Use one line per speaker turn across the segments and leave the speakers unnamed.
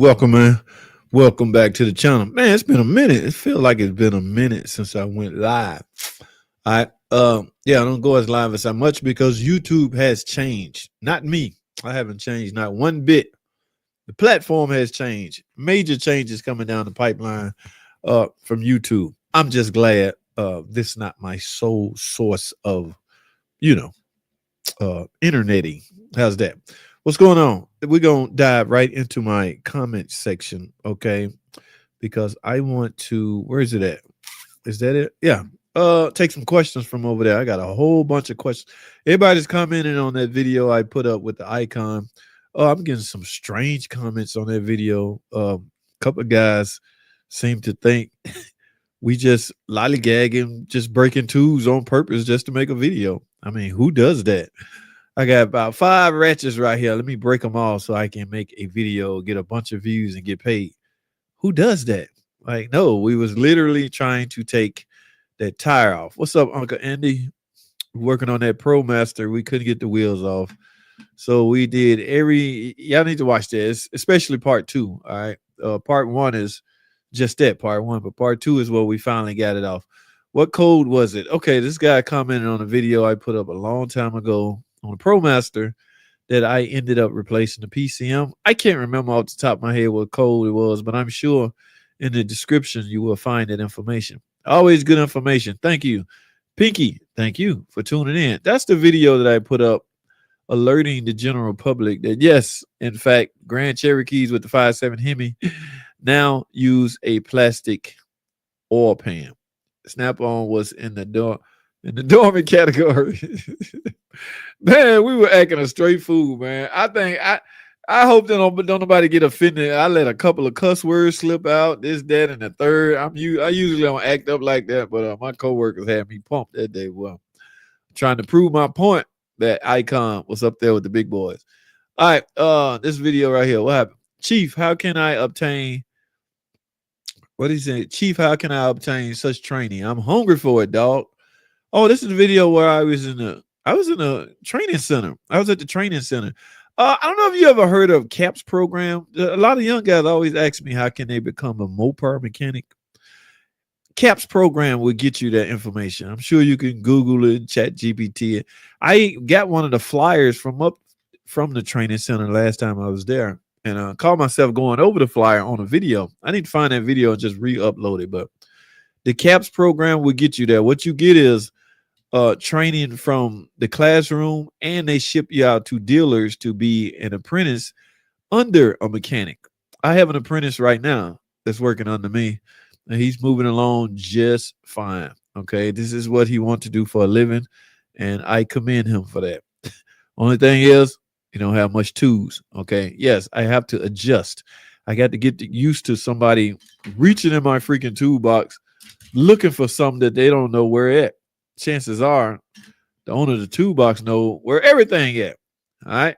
Welcome, man. Welcome back to the channel. Man, it's been a minute. It feels like it's been a minute since I went live. I don't go as live as I much because YouTube has changed. Not me. I haven't changed not one bit. The platform has changed. Major changes coming down the pipeline from YouTube. I'm just glad this is not my sole source of, you know, interneting. How's that? What's going on? We're gonna dive right into my comment section, okay? Because I want to. Where is it at? Is that it? Yeah. Take some questions from over there. I got a whole bunch of questions. Everybody's commenting on that video I put up with the icon. Oh, I'm getting some strange comments on that video. A couple of guys seem to think we just lollygagging, just breaking tubes on purpose just to make a video. I mean, who does that? I got about 5 ratchets right here. Let me break them all so I can make a video, get a bunch of views, and get paid. Who does that? Like, no, we was literally trying to take that tire off. What's up, Uncle Andy? Working on that ProMaster. We couldn't get the wheels off. So we did y'all need to watch this, especially part 2. All right. Part 1 is just that, part 1, but part 2 is where we finally got it off. What code was it? Okay, this guy commented on a video I put up a long time ago on the ProMaster that I ended up replacing the PCM. I can't remember off the top of my head what code it was, but I'm sure in the description you will find that information. Always good information. Thank you. Pinky, thank you for tuning in. That's the video that I put up alerting the general public that, yes, in fact, Grand Cherokees with the 5.7 Hemi now use a plastic oil pan. Snap-on was in the dormant category. Man, we were acting a straight fool, man. I hope that don't nobody get offended. I let a couple of cuss words slip out, this, that, and the third. I usually don't act up like that, but my coworkers had me pumped that day. Well, trying to prove my point that Icon was up there with the big boys. All right, this video right here. What happened? Chief, how can I obtain? What is it? Chief, how can I obtain such training? I'm hungry for it, dog. Oh, this is the video where I was in a training center. I was at the training center. I don't know if you ever heard of CAPS program. A lot of young guys always ask me, how can they become a Mopar mechanic? CAPS program will get you that information. I'm sure you can Google it, chat GPT. I got one of the flyers from the training center last time I was there, and caught myself going over the flyer on a video. I need to find that video and just re-upload it. But the CAPS program will get you there. What you get is training from the classroom, and they ship you out to dealers to be an apprentice under a mechanic. I have an apprentice right now that's working under me, and he's moving along just fine. Okay, this is what he wants to do for a living, and I commend him for that. Only thing is, you don't have much tools. Okay, yes, I have to adjust. I got to get used to somebody reaching in my freaking toolbox looking for something that they don't know where at. Chances are the owner of the toolbox know where everything at. All right.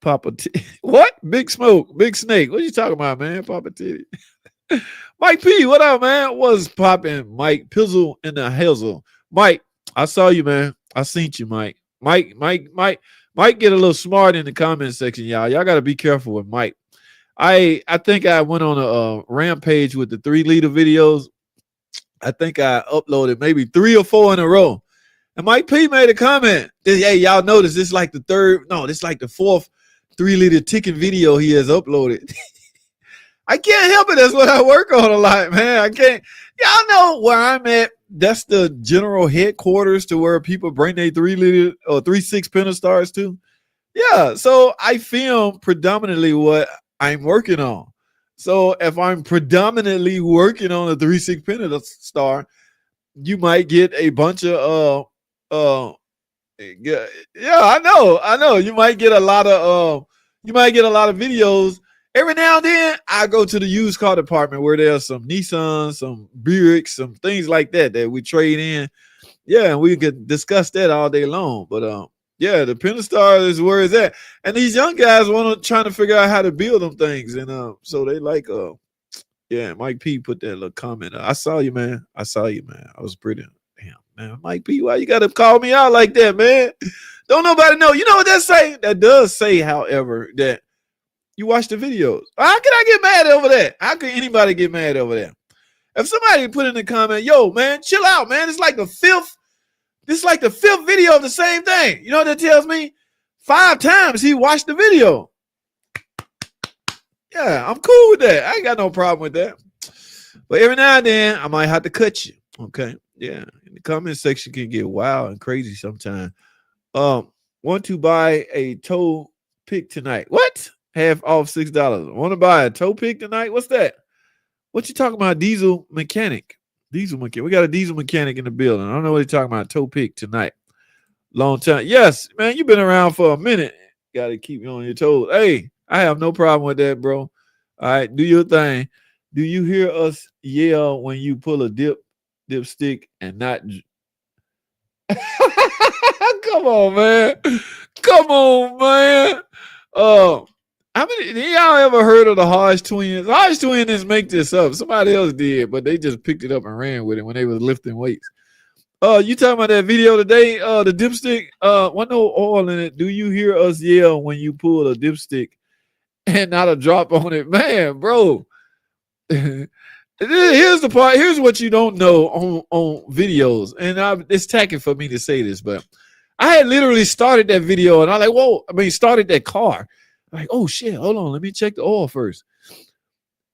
Papa T. What? Big Smoke, Big Snake. What you talking about, man? Papa T. Mike P. What up, man? What's popping? Mike Pizzle in the Hazel. Mike, I saw you, man. I seen you, Mike. Mike get a little smart in the comment section, y'all. Y'all got to be careful with Mike. I think I went on a rampage with the 3-liter videos. I think I uploaded maybe 3 or 4 in a row. And Mike P made a comment. Hey, y'all notice this is like the 4th 3-liter ticking video he has uploaded. I can't help it. That's what I work on a lot, man. I can't. Y'all know where I'm at. That's the general headquarters to where people bring their 3-liter or 3.6 Pentastars to. Yeah, so I film predominantly what I'm working on. So if I'm predominantly working on a 3.6 Pentastar, you might get a bunch of I know. You might get a lot of videos. Every now and then I go to the used car department where there's some Nissan, some Buicks, some things like that we trade in. Yeah, and we could discuss that all day long. But yeah, the Pentastar is where it's at. And these young guys trying to figure out how to build them things. And so they like yeah, Mike P put that little comment. I saw you, man. I was pretty damn, man. Mike P, why you gotta call me out like that, man? Don't nobody know. You know what that say? That does say, however, that You watch the videos. How can I get mad over that? How can anybody get mad over that? If somebody put in the comment, yo, man, chill out, man. This is like the fifth video of the same thing. You know what that tells me? 5 times he watched the video. Yeah, I'm cool with that. I ain't got no problem with that. But every now and then, I might have to cut you. Okay. Yeah. In the comment section can get wild and crazy sometimes. Want to buy a toe pick tonight? What? Half off $6. Want to buy a toe pick tonight? What's that? What you talking about? Diesel mechanic. Diesel mechanic. We got a diesel mechanic in the building. I don't know what you're talking about. Toe pick tonight. Long time. Yes, man, you've been around for a minute. Got to keep you on your toes. Hey, I have no problem with that, bro. All right, do your thing. Do you hear us yell when you pull a dipstick and not? Come on, man. Come on, man. How many y'all ever heard of the Hodge twins? Hodge twins didn't make this up. Somebody else did, but they just picked it up and ran with it when they was lifting weights. You talking about that video today? The dipstick, wasn't no oil in it. Do you hear us yell when you pull a dipstick and not a drop on it? Man, bro. Here's the part. Here's what you don't know on videos. And it's tacky for me to say this, but I had literally started that video and I'm like, whoa, started that car. I'm like, oh shit, hold on, let me check the oil first.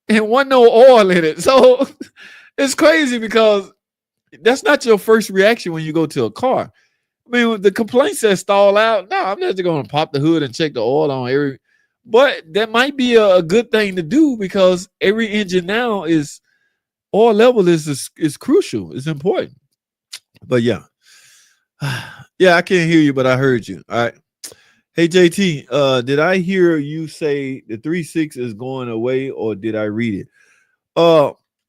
And wasn't no oil in it. So it's crazy because that's not your first reaction when you go to a car. I mean, the complaint says stall out. No, I'm not just going to pop the hood and check the oil on every. But that might be a good thing to do because every engine now is oil level is crucial. It's important. But yeah, yeah, I can't hear you, but I heard you. All right. Hey JT, did I hear you say the 3.6 is going away, or did I read it?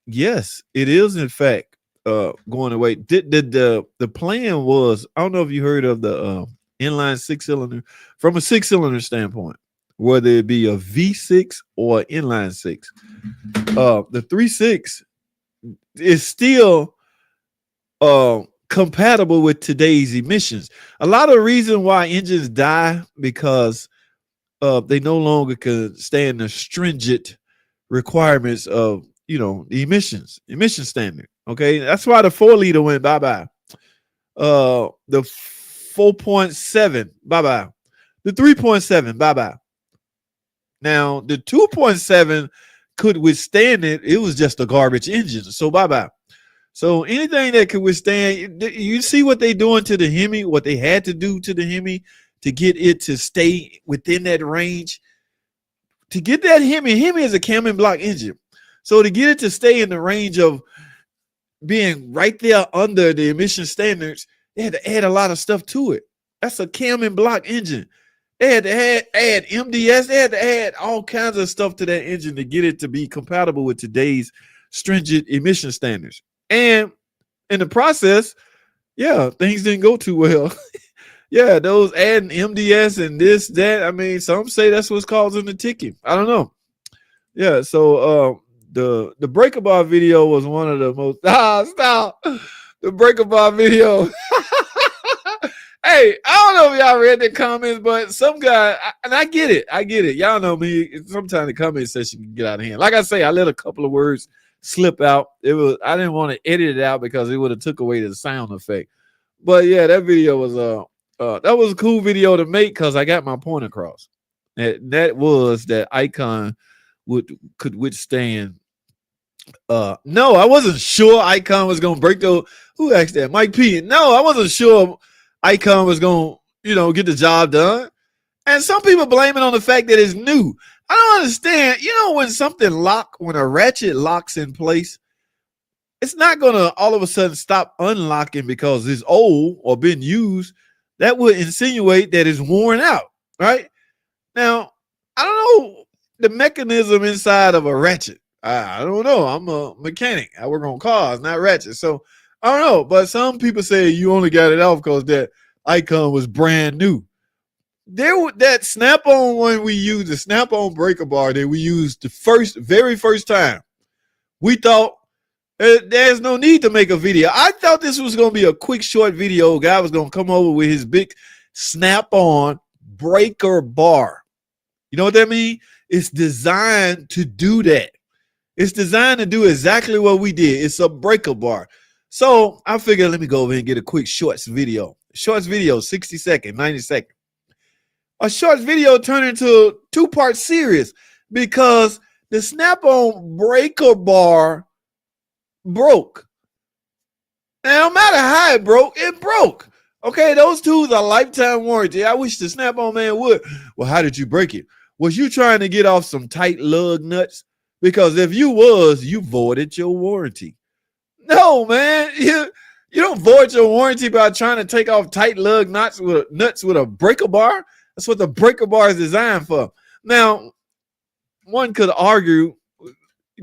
Yes, it is in fact going away. The plan was, I don't know if you heard of the inline 6-cylinder from a 6-cylinder standpoint, whether it be a V6 or inline 6. The 3.6 is still compatible with today's emissions. A lot of the reason why engines die because they no longer can stand the stringent requirements of the emission standard. Okay, that's why the 4-liter went bye-bye. The 4.7 bye-bye. The 3.7 bye-bye. Now the 2.7 could withstand it. It was just a garbage engine, so bye-bye. So anything that could withstand, you see what they doing to the Hemi, what they had to do to the Hemi to get it to stay within that range. To get that Hemi is a cam and block engine. So to get it to stay in the range of being right there under the emission standards, they had to add a lot of stuff to it. That's a cam and block engine. They had to add MDS. They had to add all kinds of stuff to that engine to get it to be compatible with today's stringent emission standards. And in the process, yeah, things didn't go too well. Yeah, those adding MDS and this, that. I mean, some say that's what's causing the ticking. I don't know. Yeah, so the breaker bar video was one of the most stop. The breaker bar video. Hey, I don't know if y'all read the comments, but some guy, and I get it. Y'all know me. Sometimes the comment section can get out of hand. Like I say, I let a couple of words slip out. I didn't want to edit it out because it would have took away the sound effect. But yeah, that video was that was a cool video to make because I got my point across. That was that Icon could withstand. No, I wasn't sure Icon was gonna break the. Who asked that? Mike P. No, I wasn't sure Icon was gonna get the job done. And some people blame it on the fact that it's new. I don't understand. When a ratchet locks in place, it's not going to all of a sudden stop unlocking because it's old or been used. That would insinuate that it's worn out, right? Now, I don't know the mechanism inside of a ratchet. I don't know. I'm a mechanic. I work on cars, not ratchets. So I don't know. But some people say you only got it off because that Icon was brand new. That snap-on one we used, the snap-on breaker bar that we used the very first time, we thought there's no need to make a video. I thought this was going to be a quick, short video. Guy was going to come over with his big snap-on breaker bar. You know what that means? It's designed to do that. It's designed to do exactly what we did. It's a breaker bar. So I figured, let me go over and get a quick shorts video. Shorts video, 60 seconds, 90 seconds. A shorts video turned into a 2-part series because the Snap-on breaker bar broke. Now, no matter how it broke. Okay, those tools are lifetime warranty. I wish the Snap-on man would. Well, how did you break it? Was you trying to get off some tight lug nuts? Because if you was, you voided your warranty. No, man. You don't void your warranty by trying to take off tight lug nuts with a breaker bar. That's what the breaker bar is designed for. Now, one could argue,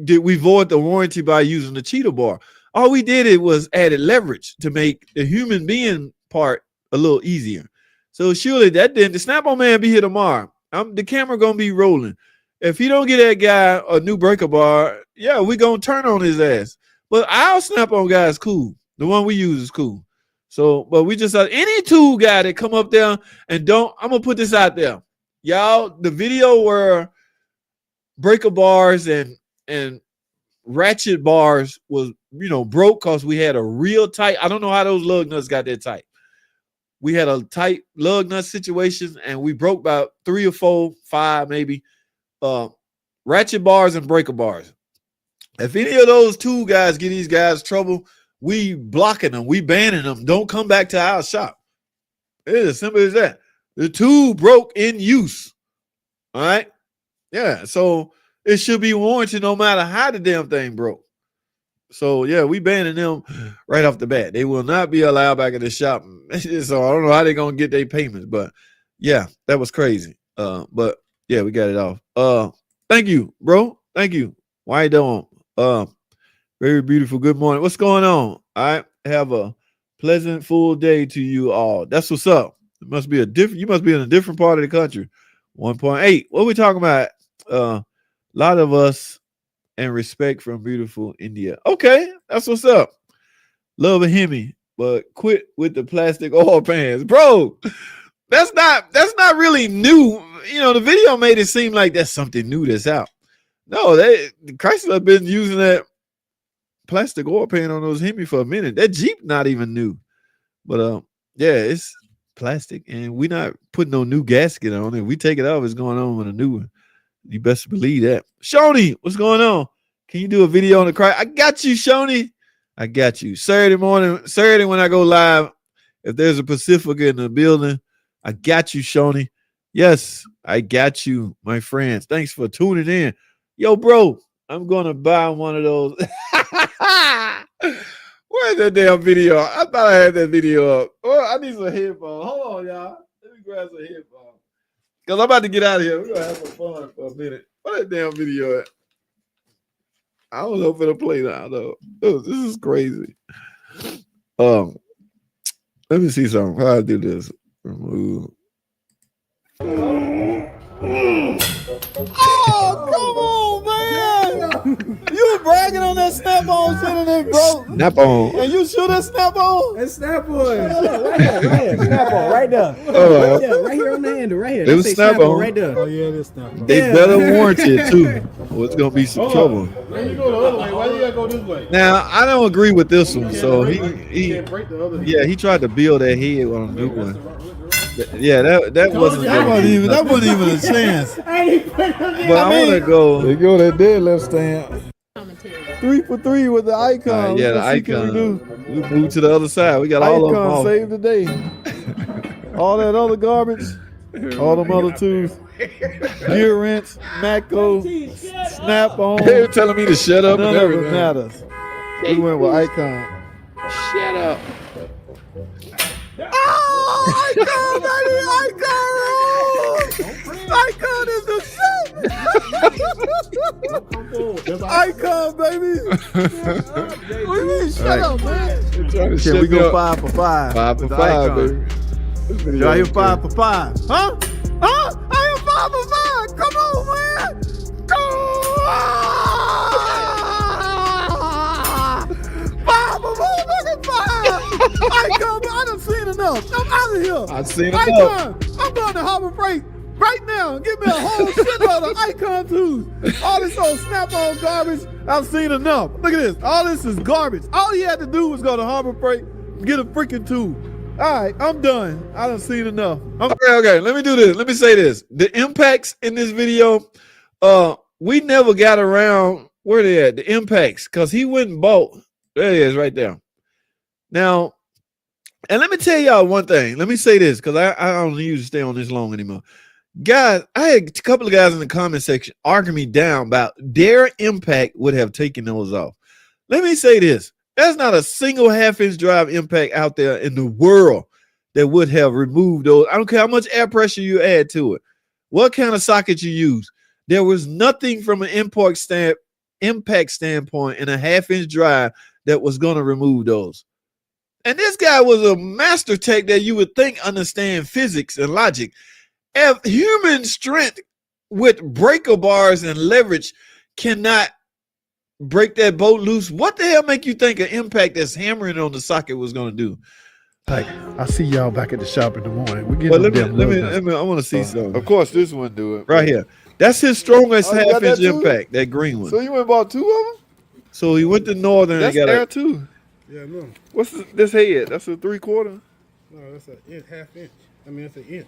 did we void the warranty by using the cheetah bar? All we did was added leverage to make the human being part a little easier. So surely that didn't. The Snap-on man be here tomorrow. The camera gonna be rolling. If he don't get that guy a new breaker bar, yeah, we gonna turn on his ass. But our Snap-on guy is cool. The one we use is cool. So, but we just any tool guy that come up there and I'm gonna put this out there, y'all. The video where breaker bars and ratchet bars was broke because we had a real tight. I don't know how those lug nuts got that tight. We had a tight lug nut situation, and we broke about 3 or 4, 5 maybe ratchet bars and breaker bars. If any of those tool guys get these guys trouble, we blocking them, we banning them. Don't come back to our shop. It's as simple as that. The tool broke in use. All right. Yeah. So it should be warranted no matter how the damn thing broke. So yeah, we banning them right off the bat. They will not be allowed back in the shop. So I don't know how they're gonna get their payments, but yeah, that was crazy. But yeah, we got it off. Thank you, bro. Thank you. Why you doing? Very beautiful. Good morning. What's going on? I have a pleasant full day to you all. That's what's up. It must be you must be in a different part of the country. 1.8. What are we talking about? A lot of us and respect from beautiful India. Okay, that's what's up. Love a Hemi, but quit with the plastic oil pans. Bro, that's not really new. The video made it seem like that's something new that's out. No, Chrysler have been using that plastic oil pan on those Hemi for a minute. That Jeep not even new. But yeah, it's plastic, and we're not putting no new gasket on it. We take it off, it's going on with a new one. You best believe that. Shoney, what's going on? Can you do a video on the Chrysler? I got you, Shoney. I got you. Saturday when I go live, if there's a Pacifica in the building, I got you, Shoney. Yes, I got you, my friends. Thanks for tuning in. Yo, bro, I'm going to buy one of those. Where's that damn video? I thought I had that video up. Oh, I need some headphones. Hold on, y'all. Let me grab some headphones. Because I'm about to get out of here. We're going to have some fun for a minute. Where's that damn video at? I don't know if it'll play now, though. This is crazy. Let me see something. How I do this? Remove. Oh, come on, man. You were bragging on that Snap-on shit and it broke. Snap-on. And you sure that Snap-on?
That's Snap-on. Right here. Snap-on, right there. Right here on the handle, right here.
It was Snap-on.
Right there.
Oh, yeah, it is Snap-on.
They better warranty it, too. Well, it's going to be some trouble.
Why you go the other way? Why you got to go this way?
Now, I don't agree with this one. So he
break the other.
yeah, he tried to build that head on a new one. Yeah, that wasn't even a chance. But I want to go.
They go that dead left stand.
3 for 3 with the icon. Yeah, the icon. We moved to the other side. We got all of them off.
Save the day. All that other garbage, all them other tools. Gear wrench, Matco, Snap-on.
They were telling me to shut up.
None of it matters. We went with icon.
Shut up.
Oh, icon, baby! Icon rules! Icon is the shit! Icon, baby! What do you mean, shut up, man?
Can
we go 5 for 5?
5 for 5, baby.
Y'all hear 5 for 5? Huh? Huh? I hear 5 for 5! Come on, man! Go! 5 for 5! Icon, I done seen enough. I'm out of here.
I've seen
enough.
Icon,
I'm going to Harbor Freight right now. down. Give me a whole shitload of icon tools. All this old Snap-on garbage, I've seen enough. Look at this. All this is garbage. All he had to do was go to Harbor Freight and get a freaking tool. All right, I'm done. I done seen enough.
Okay. Let me do this. Let me say this. The impacts in this video, we never got around where they at. The impacts, because he went and bought. There it is, right there. Now, and let me tell y'all one thing. Let me say this, because I don't usually stay on this long anymore. Guys, I had a couple of guys in the comment section arguing me down about their impact would have taken those off. Let me say this. There's not a single half-inch drive impact out there in the world that would have removed those. I don't care how much air pressure you add to it, what kind of socket you use. There was nothing from an impact standpoint in a half-inch drive that was going to remove those. And this guy was a master tech that you would think understand physics and logic. If human strength with breaker bars and leverage cannot break that bolt loose, what the hell make you think an impact that's hammering on the socket was going to do?
Like, I see y'all back at the shop in the morning. We get
Let me. I want to see something.
Of course, this one do it
Right here. That's his strongest
Oh, you got
half-inch
that too?
impact, that green one.
So you went and bought 2 of them?
So he went to Northern
That's
and got
air
a,
too.
Yeah, no.
What's this head? That's a 3/4?
No, that's a half inch. I mean, it's an inch.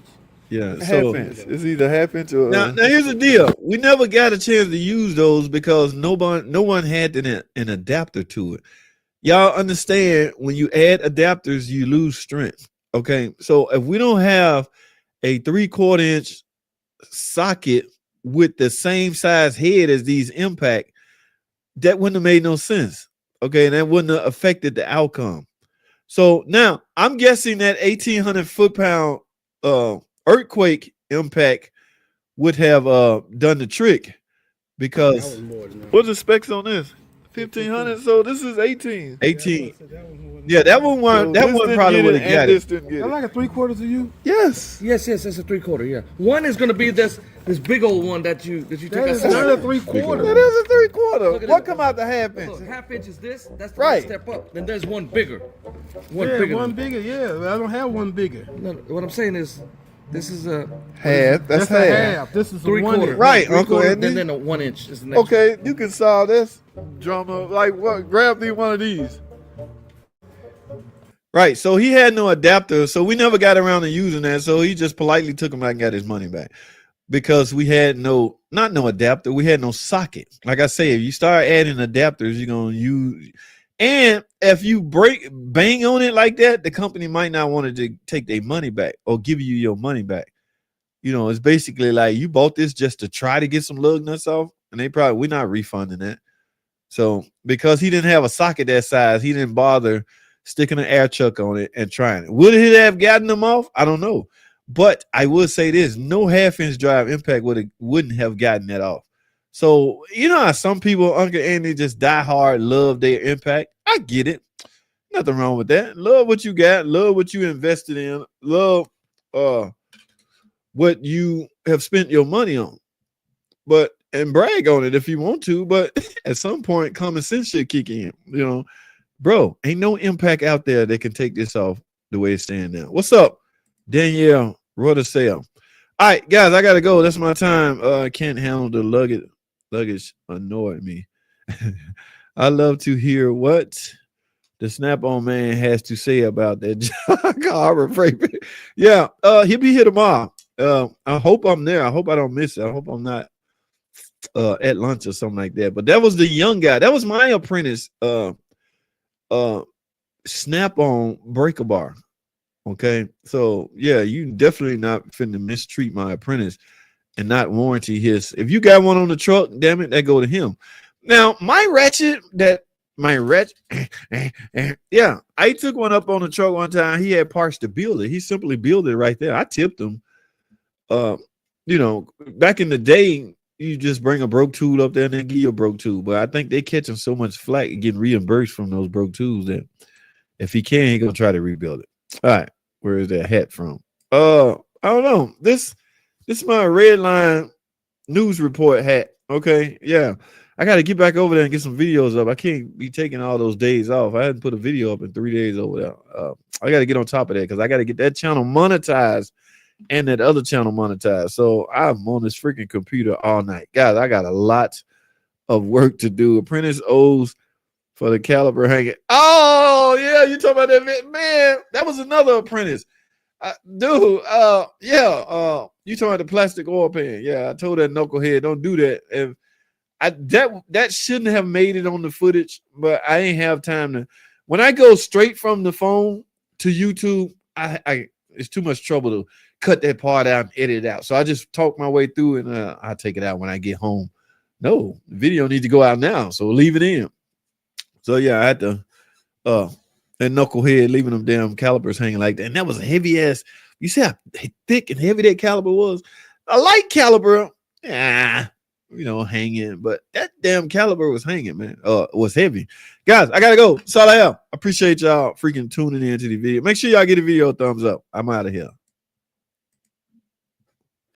yeah.
Half
So
inch. It's either half inch or
now here's the deal. We never got a chance to use those because no one had an adapter to it. Y'all understand when you add adapters, you lose strength. Okay, so if we don't have a 3/4 inch socket with the same size head as these impact, that wouldn't have made no sense. Okay, and that wouldn't have affected the outcome. So now I'm guessing that 1,800 foot-pound earthquake impact would have done the trick,
That
because
was more than that.
what's the specs on this? 1,500. So this is 18.
18.
That was more than
Yeah, that one
So
that
this
one
didn't
probably
get
would
it
have
and
got
this
it.
didn't get
That
it.
like a 3/4 of you?
Yes.
Yes, it's a 3/4. Yeah, one is gonna be this big old one that you take
That
a
is not a 3/4.
That is a 3/4.
Look at
What
it.
come out the half inch?
Look, half inch is this. That's the
Right.
next step up. Then there's one bigger. One
Yeah,
bigger.
one bigger. Yeah, I don't have one bigger.
No, what I'm saying is, this is a
Half. That's
a
half.
half. This is a
3/4.
1
Right,
Three
Uncle
quarter,
Andy.
then a 1 inch is the next.
Okay, you can solve this drama. Like what? Grab me one of these.
Right. So he had no adapter. So we never got around to using that. So he just politely took him back and got his money back, because we had no adapter. We had no socket. Like I say, if you start adding adapters, you're going to use, and if you bang on it like that, the company might not want to take their money back or give you your money back. You know, it's basically like you bought this just to try to get some lug nuts off, and we're not refunding that. So because he didn't have a socket that size, he didn't bother sticking an air chuck on it and trying it. Would he have gotten them off? I don't know. But I will say this: no half-inch drive impact wouldn't have gotten that off. So you know how some people, Uncle Andy, just die hard, love their impact. I get it. Nothing wrong with that. Love what you got, love what you invested in, love what you have spent your money on. And brag on it if you want to, but at some point common sense should kick in, you know. Bro, ain't no impact out there that can take this off the way it's standing now. What's up, Danielle Rodasale? All right, guys, I gotta go. That's my time. I can't handle the luggage annoyed me. I love to hear what the Snap-on man has to say about that Harbor Freight. Yeah, he'll be here tomorrow. I hope I'm there. I hope I don't miss it. I hope I'm not at lunch or something like that. But that was the young guy. That was my apprentice. Snap-on breaker bar. Okay, so yeah, you definitely not finna mistreat my apprentice and not warranty his. If you got one on the truck, damn it, that go to him. Now my ratchet, yeah, I took one up on the truck one time. He had parts to build it. He simply built it right there. I tipped him. You know, back in the day, you just bring a broke tool up there and then give you a broke tool. But I think they catching so much flack and getting reimbursed from those broke tools that if he can, he gonna try to rebuild it. All right, where is that hat from? I don't know. This is my Red Line news report hat. Okay, yeah. I got to get back over there and get some videos up. I can't be taking all those days off. I hadn't put a video up in 3 days over there. I got to get on top of that because I got to get that channel monetized and that other channel monetized. So I'm on this freaking computer all night. Guys, I got a lot of work to do. Apprentice O's for the caliber hanging. Oh, yeah, you talking about that, man. That was another apprentice. Dude, you talking about the plastic oil pan. Yeah, I told that knucklehead, don't do that. And that shouldn't have made it on the footage, but I ain't have time to. When I go straight from the phone to YouTube, I it's too much trouble to cut that part out and edit it out. So I just talk my way through, and I'll take it out when I get home. No, the video needs to go out now, so leave it in. So yeah, I had to that knucklehead leaving them damn calibers hanging like that. And that was a heavy ass. You see how thick and heavy that caliber was? A light caliber, hanging, but that damn caliber was hanging, man. Was heavy. Guys, I gotta go. That's all I have. I appreciate y'all freaking tuning in to the video. Make sure y'all get the video a thumbs up. I'm out of here.